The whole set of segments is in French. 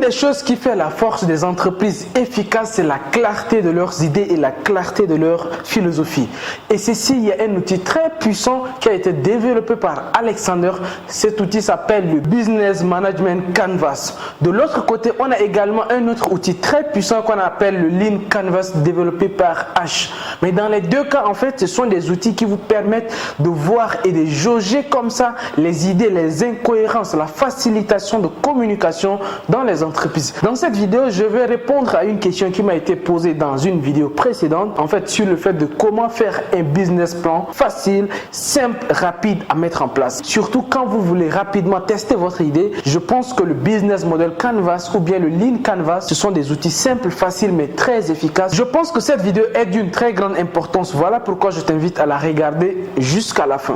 des choses qui fait la force des entreprises efficaces, c'est la clarté de leurs idées et la clarté de leur philosophie. Et ceci, il y a un outil très puissant qui a été développé par Alexander. Cet outil s'appelle le Business Management Canvas. De l'autre côté, on a également un autre outil très puissant qu'on appelle le Lean Canvas développé par H. Mais dans les deux cas, en fait, ce sont des outils qui vous permettent de voir et de jauger comme ça les idées, les incohérences, la facilitation de communication dans les entreprises. Dans cette vidéo, je vais répondre à une question qui m'a été posée dans une vidéo précédente, en fait sur le fait de comment faire un business plan facile, simple, rapide à mettre en place. Surtout quand vous voulez rapidement tester votre idée, je pense que le Business Model Canvas ou bien le Lean Canvas, ce sont des outils simples, faciles mais très efficaces. Je pense que cette vidéo est d'une très grande importance. Voilà pourquoi je t'invite à la regarder jusqu'à la fin.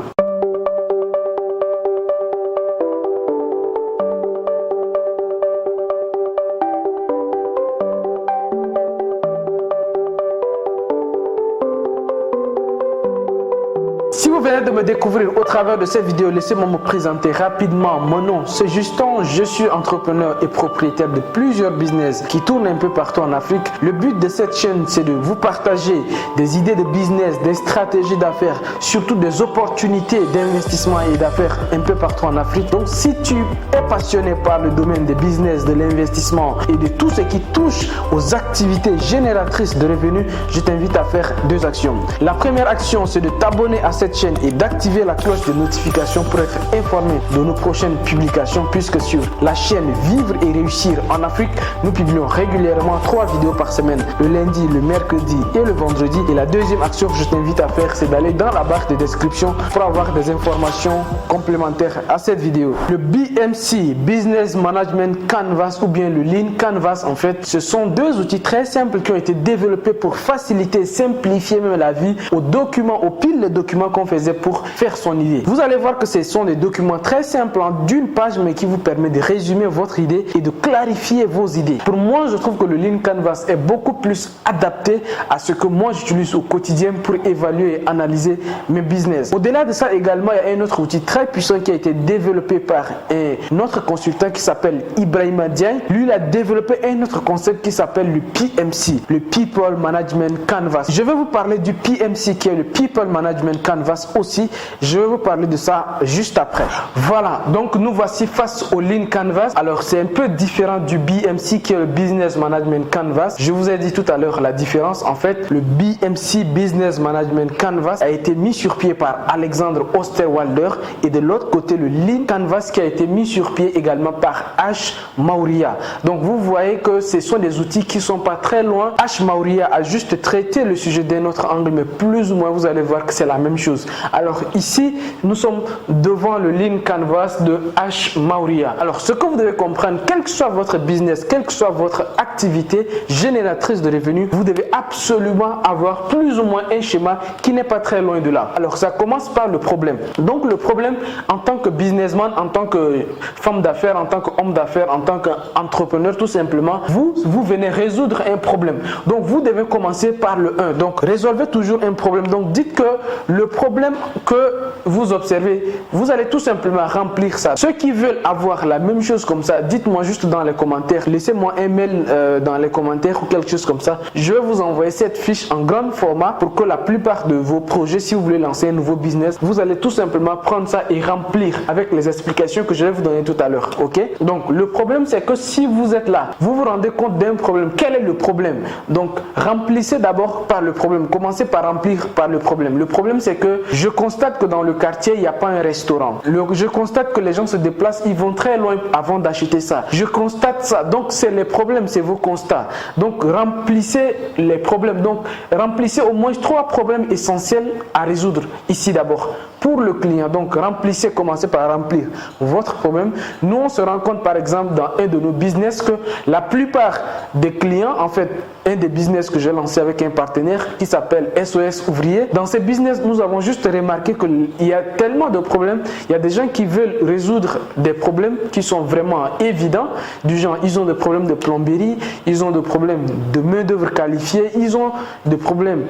Si vous venez de me découvrir au travers de cette vidéo, laissez-moi me présenter rapidement. Mon nom, c'est Justin. Je suis entrepreneur et propriétaire de plusieurs business qui tournent un peu partout en Afrique. Le but de cette chaîne, c'est de vous partager des idées de business, des stratégies d'affaires, surtout des opportunités d'investissement et d'affaires un peu partout en Afrique. Donc, si tu es passionné par le domaine des business, de l'investissement et de tout ce qui touche aux activités génératrices de revenus, je t'invite à faire deux actions. La première action, c'est de t'abonner à cette chaîne et d'activer la cloche de notification pour être informé de nos prochaines publications, puisque sur la chaîne Vivre et Réussir en Afrique, nous publions régulièrement 3 vidéos par semaine, le lundi, le mercredi et le vendredi. Et la deuxième action que je t'invite à faire, c'est d'aller dans la barre de description pour avoir des informations complémentaires à cette vidéo. Le BMC, Business Management Canvas ou bien le Lean Canvas, en fait, ce sont deux outils très simples qui ont été développés pour faciliter, simplifier même la vie aux documents, aux piles de documents qu'on faisait pour faire son idée. Vous allez voir que ce sont des documents très simples d'une page, mais qui vous permet de résumer votre idée et de clarifier vos idées. Pour moi, je trouve que le Lean Canvas est beaucoup plus adapté à ce que moi j'utilise au quotidien pour évaluer et analyser mes business. Au-delà de ça également, il y a un autre outil très puissant qui a été développé par un autre consultant qui s'appelle Ibrahima Diagne. Lui, il a développé un autre concept qui s'appelle le PMC, le People Management Canvas. Je vais vous parler du PMC qui est le People Management Canvas aussi. Je vais vous parler de ça juste après. Voilà, donc nous voici face au Lean Canvas. Alors c'est un peu différent du BMC qui est le Business Management Canvas. Je vous ai dit tout à l'heure la différence. En fait, le BMC Business Management Canvas a été mis sur pied par Alexander Osterwalder et de l'autre côté le Lean Canvas qui a été mis sur pied également par H. Maurya. Donc vous voyez que ce sont des outils qui sont pas très loin. H. Maurya a juste traité le sujet d'un autre angle, mais plus ou moins vous allez voir que c'est la même chose. Alors ici, nous sommes devant le Lean Canvas de H. Maurya. Alors ce que vous devez comprendre, quel que soit votre business, quelle que soit votre activité génératrice de revenus, vous devez absolument avoir plus ou moins un schéma qui n'est pas très loin de là. Alors ça commence par le problème. Donc le problème en tant que businessman, en tant que femme d'affaires, en tant qu'homme d'affaires, en tant qu'entrepreneur, tout simplement, vous venez résoudre un problème. Donc vous devez commencer par le 1. Donc résolvez toujours un problème. Donc dites que le problème que vous observez, vous allez tout simplement remplir ça. Ceux qui veulent avoir la même chose comme ça, dites-moi juste dans les commentaires, laissez-moi un mail dans les commentaires ou quelque chose comme ça. Je vais vous envoyer cette fiche en grand format pour que la plupart de vos projets, si vous voulez lancer un nouveau business, vous allez tout simplement prendre ça et remplir avec les explications que je vais vous donner tout à l'heure. Ok? Donc le problème, c'est que si vous êtes là, vous vous rendez compte d'un problème. Quel est le problème? Donc remplissez d'abord par le problème. Commencez par remplir par le problème. Le problème, c'est que je constate que dans le quartier, il n'y a pas un restaurant. Je constate que les gens se déplacent, ils vont très loin avant d'acheter ça. Je constate ça. Donc, c'est les problèmes, c'est vos constats. Donc, remplissez les problèmes. Donc, remplissez au moins 3 problèmes essentiels à résoudre ici d'abord. Pour le client, donc remplissez, commencez par remplir votre problème. Nous, on se rend compte par exemple dans un de nos business que la plupart des clients, en fait, un des business que j'ai lancé avec un partenaire qui s'appelle SOS Ouvrier, dans ces business, nous avons juste remarqué qu'il y a tellement de problèmes. Il y a des gens qui veulent résoudre des problèmes qui sont vraiment évidents, du genre ils ont des problèmes de plomberie, ils ont des problèmes de main d'œuvre qualifiée, ils ont des problèmes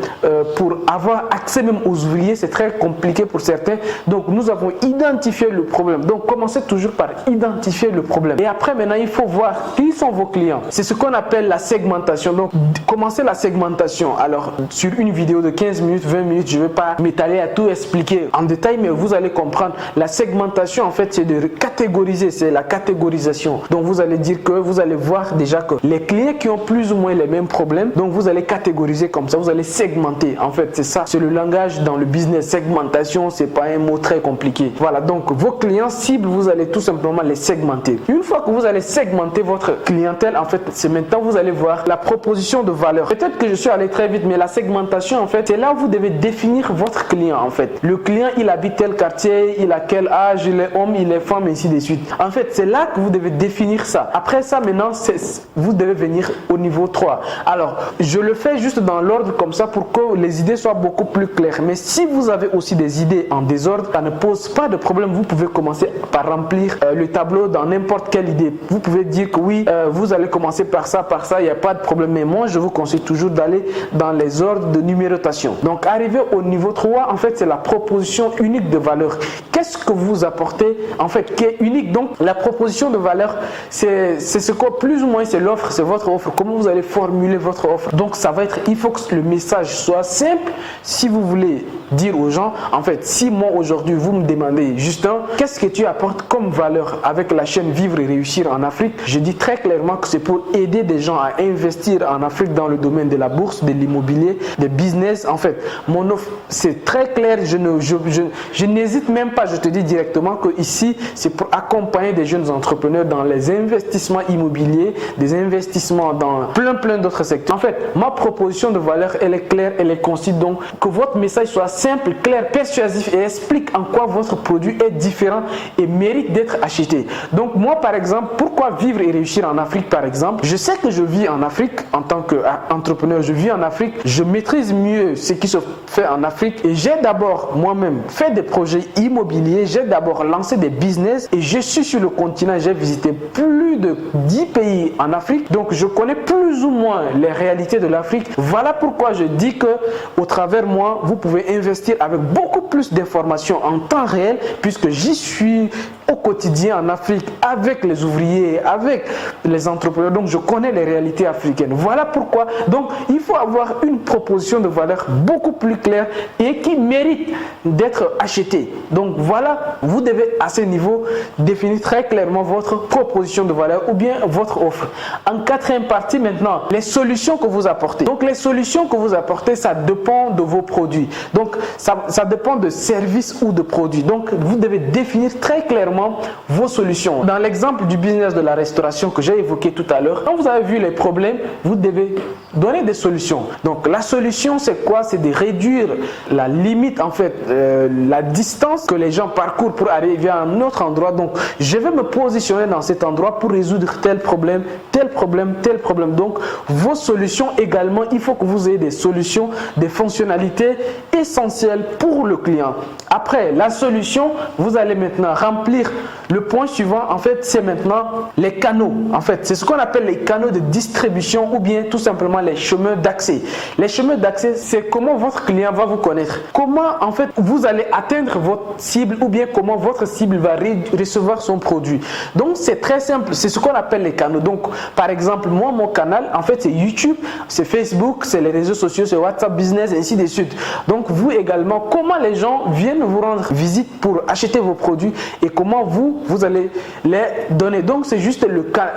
pour avoir accès même aux ouvriers, c'est très compliqué pour certains. certains. Donc nous avons identifié le problème. Donc commencez toujours par identifier le problème. Et après maintenant, il faut voir qui sont vos clients. C'est ce qu'on appelle la segmentation. Donc commencez la segmentation. Alors sur une vidéo de 15 minutes, 20 minutes, je ne vais pas m'étaler à tout expliquer en détail, mais vous allez comprendre. La segmentation en fait, c'est de catégoriser, c'est la catégorisation. Donc vous allez dire que vous allez voir déjà que les clients qui ont plus ou moins les mêmes problèmes, donc vous allez catégoriser comme ça, vous allez segmenter. En fait, c'est ça, c'est le langage dans le business. Segmentation, c'est pas un mot très compliqué. Voilà, donc vos clients cibles, vous allez tout simplement les segmenter. Une fois que vous allez segmenter votre clientèle, en fait, c'est maintenant vous allez voir la proposition de valeur. Peut-être que je suis allé très vite, mais la segmentation, en fait, c'est là où vous devez définir votre client, en fait. Le client, il habite tel quartier, il a quel âge, il est homme, il est femme, et ainsi de suite. En fait, c'est là que vous devez définir ça. Après ça, maintenant, vous devez venir au niveau 3. Alors, je le fais juste dans l'ordre comme ça pour que les idées soient beaucoup plus claires. Mais si vous avez aussi des idées en désordre, ça ne pose pas de problème. Vous pouvez commencer par remplir le tableau dans n'importe quelle idée. Vous pouvez dire que oui, vous allez commencer par ça, il n'y a pas de problème. Mais moi, je vous conseille toujours d'aller dans les ordres de numérotation. Donc, arrivé au niveau 3, en fait, c'est la proposition unique de valeur. Qu'est-ce que vous apportez, en fait, qui est unique? Donc, la proposition de valeur, c'est ce que plus ou moins c'est l'offre, c'est votre offre. Comment vous allez formuler votre offre? Donc, ça va être, il faut que le message soit simple. Si vous voulez dire aux gens, en fait, si moi aujourd'hui vous me demandez, Justin, qu'est-ce que tu apportes comme valeur avec la chaîne Vivre et Réussir en Afrique? Je dis très clairement que c'est pour aider des gens à investir en Afrique dans le domaine de la bourse, de l'immobilier, des business. En fait, mon offre, c'est très clair. Je n'hésite même pas, je te dis directement que ici, c'est pour accompagner des jeunes entrepreneurs dans les investissements immobiliers, des investissements dans plein d'autres secteurs. En fait, ma proposition de valeur, elle est claire, elle est concise. Donc, que votre message soit simple, clair, persuasif et explique en quoi votre produit est différent et mérite d'être acheté. Donc, moi, par exemple, pourquoi vivre et réussir en Afrique, par exemple? Je sais que je vis en Afrique en tant qu'entrepreneur. Je vis en Afrique. Je maîtrise mieux ce qui se fait en Afrique et j'ai d'abord moi-même fait des projets immobiliers. J'ai d'abord lancé des business et je suis sur le continent. J'ai visité plus de 10 pays en Afrique. Donc, je connais plus ou moins les réalités de l'Afrique. Voilà pourquoi je dis que au travers moi, vous pouvez investir avec beaucoup plus d'informations en temps réel puisque j'y suis au quotidien en Afrique avec les ouvriers, avec les entrepreneurs. Donc, je connais les réalités africaines. Voilà pourquoi. Donc, il faut avoir une proposition de valeur beaucoup plus claire et qui mérite d'être achetée. Donc, voilà, vous devez à ce niveau définir très clairement votre proposition de valeur ou bien votre offre. En quatrième partie maintenant, les solutions que vous apportez. Donc, les solutions que vous apportez, ça dépend de vos produits. Donc, ça dépend de services ou de produits. Donc, vous devez définir très clairement vos solutions. Dans l'exemple du business de la restauration que j'ai évoqué tout à l'heure, quand vous avez vu les problèmes, vous devez donner des solutions. Donc, la solution, c'est quoi? C'est de réduire la limite, en fait, la distance que les gens parcourent pour arriver à un autre endroit. Donc, je vais me positionner dans cet endroit pour résoudre tel problème, tel problème, tel problème. Donc, vos solutions également, il faut que vous ayez des solutions, des fonctionnalités essentielles pour le client. Après la solution, vous allez maintenant remplir le point suivant. En fait, c'est maintenant les canaux. En fait, c'est ce qu'on appelle les canaux de distribution ou bien tout simplement les chemins d'accès. Les chemins d'accès, c'est comment votre client va vous connaître. Comment, en fait, vous allez atteindre votre cible ou bien comment votre cible va recevoir son produit. Donc, c'est très simple. C'est ce qu'on appelle les canaux. Donc, par exemple, moi, mon canal, en fait, c'est YouTube, c'est Facebook, c'est les réseaux sociaux, c'est WhatsApp Business, et ainsi de suite. Donc, vous également, comment les gens viennent vous rendre visite pour acheter vos produits et comment vous allez les donner. Donc, c'est juste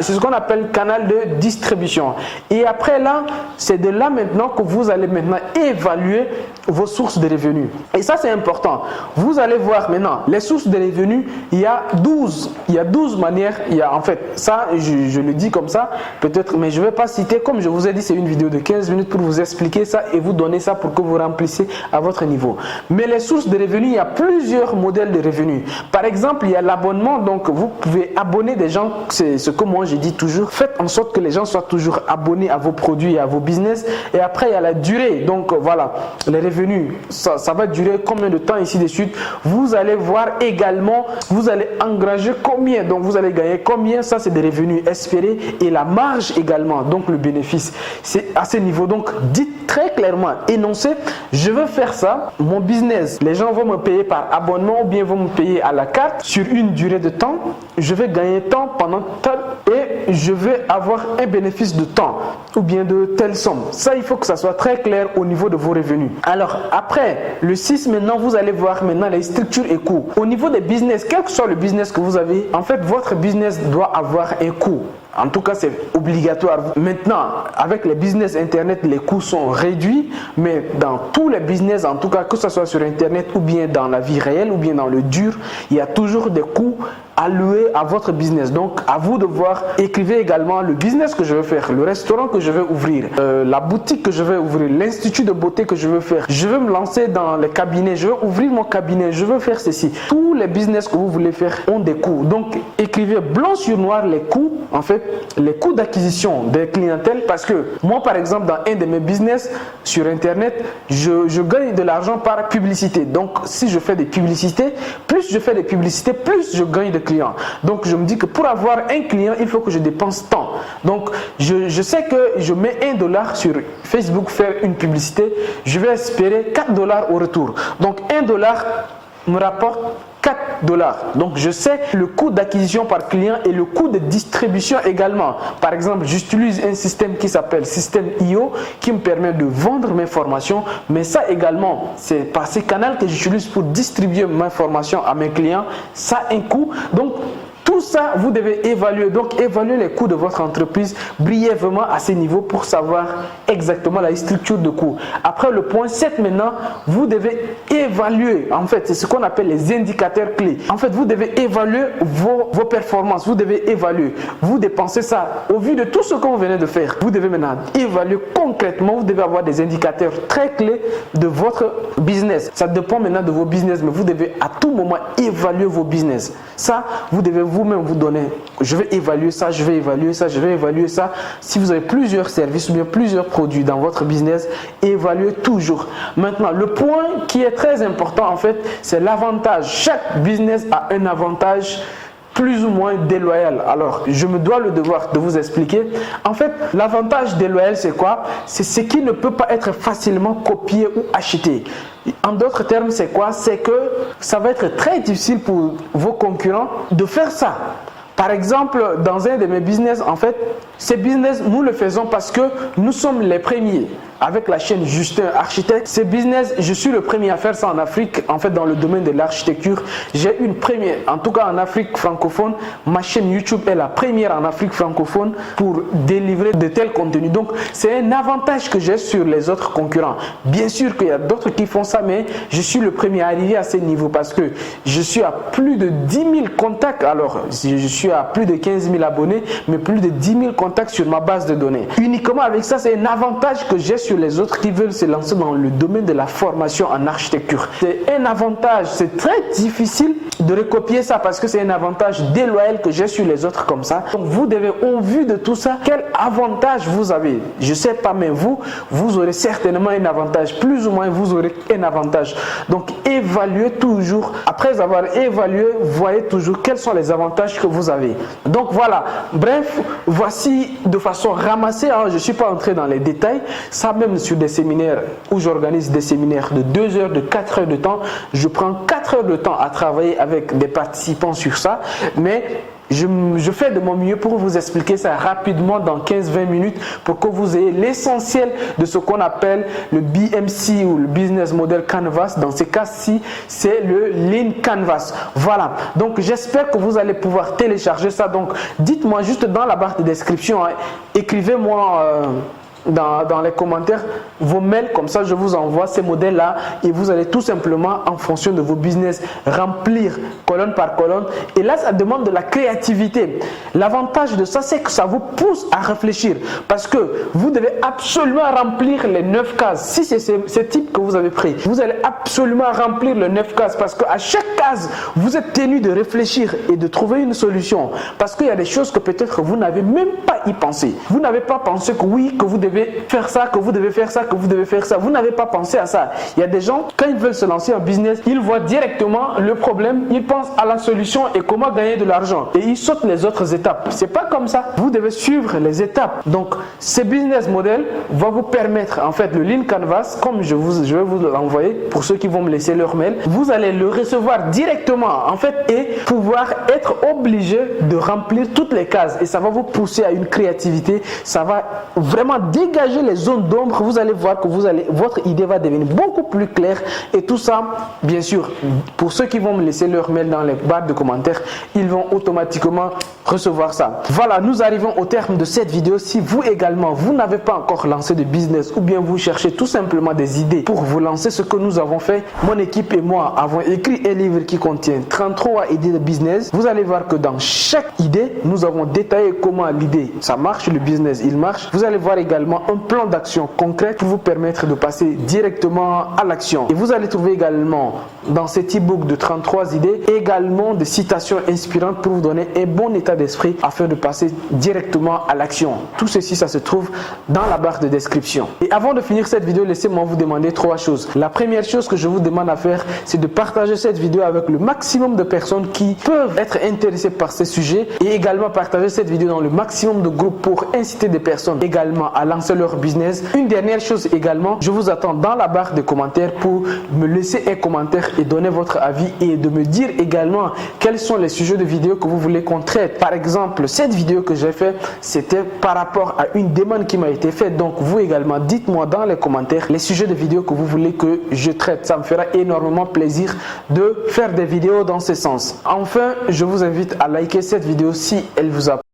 c'est ce qu'on appelle canal de distribution. Et après là, c'est de là maintenant que vous allez maintenant évaluer vos sources de revenus. Et ça, c'est important. Vous allez voir maintenant les sources de revenus. Il y a 12 manières. Il y a, en fait, ça, je le dis comme ça, peut-être, mais je ne vais pas citer. Comme je vous ai dit, c'est une vidéo de 15 minutes pour vous expliquer ça et vous donner ça pour que vous remplissiez à votre niveau. Mais les sources de revenus, il y a plusieurs modèles de revenus. Par exemple, il y a l'abonnement également, donc vous pouvez abonner des gens, c'est ce que moi j'ai dit toujours, faites en sorte que les gens soient toujours abonnés à vos produits et à vos business. Et après il y a la durée, donc voilà, les revenus, ça va durer combien de temps, ainsi de suite. Vous allez voir également, vous allez engranger combien, donc vous allez gagner combien, ça c'est des revenus espérés, et la marge également, donc le bénéfice, c'est à ce niveau. Donc dites très clairement, énoncez, je veux faire ça, mon business, les gens vont me payer par abonnement ou bien vont me payer à la carte sur une durée de temps, je vais gagner tant pendant tel et je vais avoir un bénéfice de temps ou bien de telle somme. Ça, il faut que ça soit très clair au niveau de vos revenus. Alors après le 6, maintenant vous allez voir maintenant les structures et coûts. Au niveau des business, quel que soit le business que vous avez, en fait votre business doit avoir un coût. En tout cas, c'est obligatoire. Maintenant, avec les business Internet, les coûts sont réduits, mais dans tous les business, en tout cas, que ce soit sur Internet ou bien dans la vie réelle ou bien dans le dur, il y a toujours des coûts alloués à votre business. Donc, à vous de voir, écrivez également le business que je veux faire, le restaurant que je veux ouvrir, la boutique que je veux ouvrir, l'institut de beauté que je veux faire. Je veux me lancer dans les cabinets, je veux ouvrir mon cabinet, je veux faire ceci. Tous les business que vous voulez faire ont des coûts. Donc, écrivez blanc sur noir les coûts, en fait, les coûts d'acquisition des clientèles, parce que moi par exemple dans un de mes business sur Internet, je gagne de l'argent par publicité. Donc si je fais des publicités, plus je fais des publicités, plus je gagne de clients. Donc je me dis que pour avoir un client, il faut que je dépense tant. Donc je sais que je mets $1 sur Facebook faire une publicité, je vais espérer $4 au retour. Donc $1 me rapporte $4. Donc je sais le coût d'acquisition par client et le coût de distribution également. Par exemple, j'utilise un système qui s'appelle système IO qui me permet de vendre mes formations, mais ça également, c'est par ces canaux que j'utilise pour distribuer mes formations à mes clients. Ça a un coût. Donc tout ça, vous devez évaluer. Donc, évaluer les coûts de votre entreprise brièvement à ces niveaux pour savoir exactement la structure de coûts. Après, le point 7 maintenant, vous devez évaluer. En fait, c'est ce qu'on appelle les indicateurs clés. En fait, vous devez évaluer vos performances. Vous devez évaluer. Vous dépensez ça au vu de tout ce que vous venez de faire. Vous devez maintenant évaluer concrètement. Vous devez avoir des indicateurs très clés de votre business. Ça dépend maintenant de vos business, mais vous devez à tout moment évaluer vos business. Ça, vous devez vous-même vous donner, je vais évaluer ça, je vais évaluer ça, je vais évaluer ça. Si vous avez plusieurs services ou bien plusieurs produits dans votre business, évaluez toujours. Maintenant, le point qui est très important en fait, c'est l'avantage. Chaque business a un avantage plus ou moins déloyal. Alors, je me dois le devoir de vous expliquer. En fait, l'avantage déloyal, c'est quoi? C'est ce qui ne peut pas être facilement copié ou acheté. En d'autres termes, c'est quoi? C'est que ça va être très difficile pour vos concurrents de faire ça. Par exemple, dans un de mes business, en fait, ces business, nous le faisons parce que nous sommes les premiers. Avec la chaîne Justin Architecte, ces business, je suis le premier à faire ça en Afrique, en fait dans le domaine de l'architecture. J'ai une première, en tout cas en Afrique francophone, ma chaîne YouTube est la première en Afrique francophone pour délivrer de tels contenus. Donc c'est un avantage que j'ai sur les autres concurrents. Bien sûr qu'il y a d'autres qui font ça, mais je suis le premier à arriver à ce niveau parce que je suis à plus de 10 000 contacts. Alors je suis à plus de 15 000 abonnés, mais plus de 10 000 contacts sur ma base de données. Uniquement avec ça, c'est un avantage que j'ai sur les autres qui veulent se lancer dans le domaine de la formation en architecture. C'est un avantage, c'est très difficile de recopier ça parce que c'est un avantage déloyal que j'ai sur les autres comme ça. Donc vous devez, au vu de tout ça, quel avantage vous avez? Je sais pas, mais vous aurez certainement un avantage. Plus ou moins, vous aurez un avantage. Donc évaluez toujours. Après avoir évalué, voyez toujours quels sont les avantages que vous avez. Donc voilà. Bref, voici de façon ramassée. Hein, je ne suis pas entré dans les détails. Ça même sur des séminaires où j'organise des séminaires de 2 heures, de 4 heures de temps. Je prends 4 heures de temps à travailler avec des participants sur ça. Mais je fais de mon mieux pour vous expliquer ça rapidement dans 15-20 minutes pour que vous ayez l'essentiel de ce qu'on appelle le BMC ou le Business Model Canvas. Dans ce cas-ci, c'est le Lean Canvas. Voilà. Donc, j'espère que vous allez pouvoir télécharger ça. Donc, dites-moi juste dans la barre de description, hein, écrivez-moi dans les commentaires vos mails, comme ça je vous envoie ces modèles-là et vous allez tout simplement, en fonction de vos business, remplir colonne par colonne. Et là, ça demande de la créativité. L'avantage de ça, c'est que ça vous pousse à réfléchir parce que vous devez absolument remplir les 9 cases. Si c'est ce type que vous avez pris, vous allez absolument remplir les 9 cases parce qu'à chaque case, vous êtes tenu de réfléchir et de trouver une solution parce qu'il y a des choses que peut-être vous n'avez même pas y pensé. Vous n'avez pas pensé que oui, que vous devez faire ça, que vous devez faire ça, que vous devez faire ça. Vous n'avez pas pensé à ça. Il y a des gens, quand ils veulent se lancer en business, ils voient directement le problème, ils pensent à la solution et comment gagner de l'argent. Et ils sautent les autres étapes. C'est pas comme ça. Vous devez suivre les étapes. Donc, ces business models vont vous permettre, en fait, le Lean Canvas, comme je vais vous l'envoyer pour ceux qui vont me laisser leur mail. Vous allez le recevoir directement, en fait, et pouvoir être obligé de remplir toutes les cases. Et ça va vous pousser à une créativité. Ça va vraiment dégager les zones d'ombre. Vous allez voir que votre idée va devenir beaucoup plus claire. Et tout ça, bien sûr, pour ceux qui vont me laisser leur mail dans les barres de commentaires, ils vont automatiquement recevoir ça. Voilà, nous arrivons au terme de cette vidéo. Si vous également, vous n'avez pas encore lancé de business ou bien vous cherchez tout simplement des idées pour vous lancer, ce que nous avons fait, mon équipe et moi avons écrit un livre qui contient 33 idées de business. Vous allez voir que dans chaque idée, nous avons détaillé comment l'idée, ça marche, le business, il marche. Vous allez voir également un plan d'action concret pour vous permettre de passer directement à l'action. Et vous allez trouver également dans cet e-book de 33 idées également des citations inspirantes pour vous donner un bon état d'esprit afin de passer directement à l'action. Tout ceci, ça se trouve dans la barre de description. Et avant de finir cette vidéo, laissez-moi vous demander 3 choses. La première chose que je vous demande à faire, c'est de partager cette vidéo avec le maximum de personnes qui peuvent être intéressées par ces sujets et également partager cette vidéo dans le maximum de groupes pour inciter des personnes également à lancer leur business. Une dernière chose également, je vous attends dans la barre de commentaires pour me laisser un commentaire et donner votre avis et de me dire également quels sont les sujets de vidéo que vous voulez qu'on traite. Par exemple, cette vidéo que j'ai fait, c'était par rapport à une demande qui m'a été faite. Donc vous également, dites-moi dans les commentaires les sujets de vidéo que vous voulez que je traite. Ça me fera énormément plaisir de faire des vidéos dans ce sens. Enfin, je vous invite à liker cette vidéo si elle vous a plu.